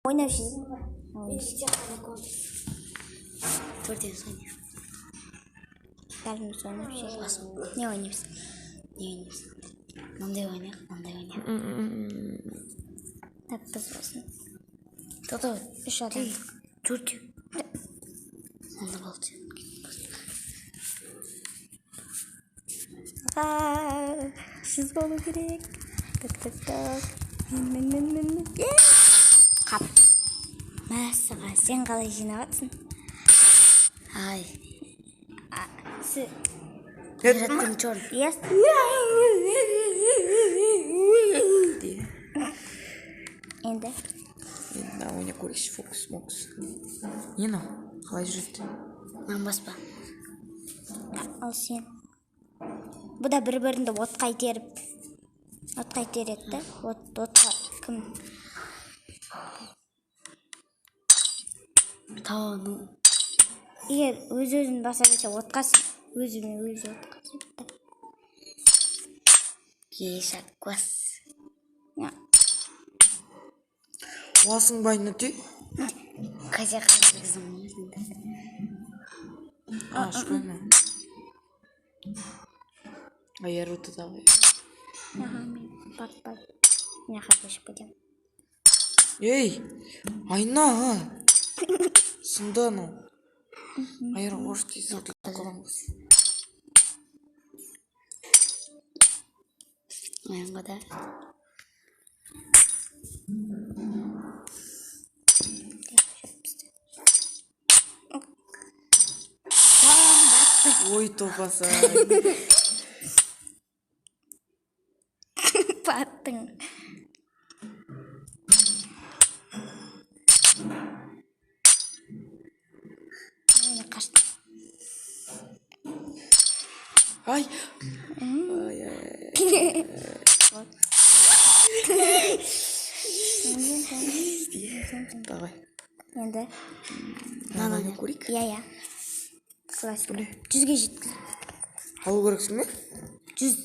Ойнайсыз. Төртен ойнайық. Бәріміз ойнайсыз. Не ойнайсыз? Мындай ойнайық. Так, біз болсын. Тоқта, Үш адам. төртеу. Онда болды. Сіз болу керек. Так. Мен. Қап. Мәссіға, сен қалай жинағатсың? Ай. Сіз... Үйреттің чон. Yes. Енді? Енді ойна көрейікші, фокус. Не мынау? Қалай жүреді? Мен баспа. Ал сен. Бұл да бір-бірінді отқа итереді. Отқа кім? Тауыну. Егер өз-өзін баса берсе отқасың. Өзі отқасың. Ешак квас. Уасың байны түй? Қазақ қырғызым өзінде. Шпайна. Аяр өті давай. Мен батпай. Мен қадеш будем. Ей, айна! Сында ну. Аяр орыс дейсің қалам біз. Айынға да. Ой, топаса. Баттың. Мен қаштым. Ай. Давай. Енді? Наны көрейік. Иә. Классика. 100-ге жеткіз. Алу керексің бе? 100.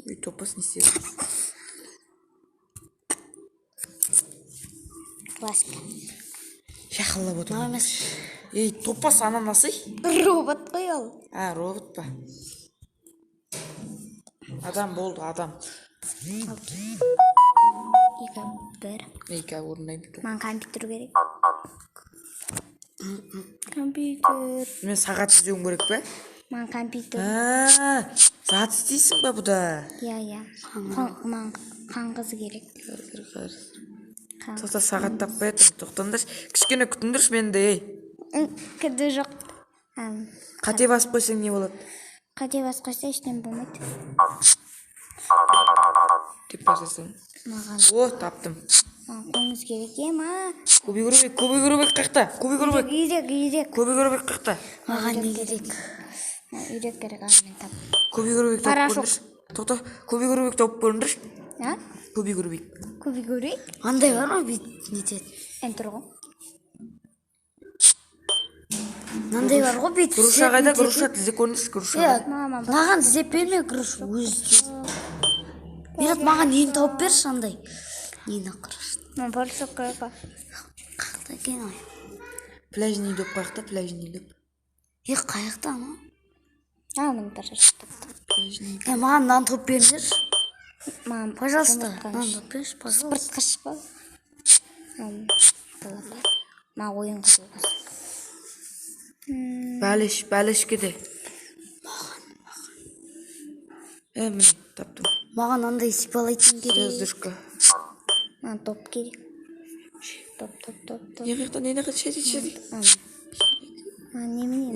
Үй, топас не істеді? Классика. Шақылап отыр. Емес. Ей, топас ананасы? Робот қой ол. Робот па? Адам болды, адам. Екі орындайды. Маған компьютер керек. Компьютер. Мен сағат іздеуім керек пе? Маған компьютер. Сағат істейсің ба бұда? Иә. Маған қаңғызы керек. Тоқта сағат таппай атым, тоқтаңдаршы. Кішкене күтіңдірші менде, ей. Кіді жоқ. Қате басып қойсаң не болады? Қате басып қойса ештен болмайды. Деп басасың. О, таптым. Қоңыз керек ема. Көбек қақта. Үйрек. Көбек қақта. Маған не керек? Үйрек керек, мен тап. Көбек тауып көріндірші. Тоқта, көбек тауып көріндірші. Көбек. Андай бар ма бит нетеді? Ән тұр ғой. Мынандай бар ғой бит. Груша қайда? Груша тізе көріндірші, груша. Маған тізеп берме груша. Мират, маған нені тауып берші андай. Нені қырышты. Мен полшок керек па. Қақта екен ой. Пляжный дөп қақта, пляжный дөп. Қаяқта ма? Мен полшок. Маған нан тауып беріңдерші. Мам, пожалуйста, нан тауып берші, пожалуйста. Спортқа шықпа. Маған ойын қызылға. Бәліш кеде. Міне, таптым. Маған андай сипалайтын керек. Звездушка. Маған топ керек. Топ. Не қақта, шеди. Немене?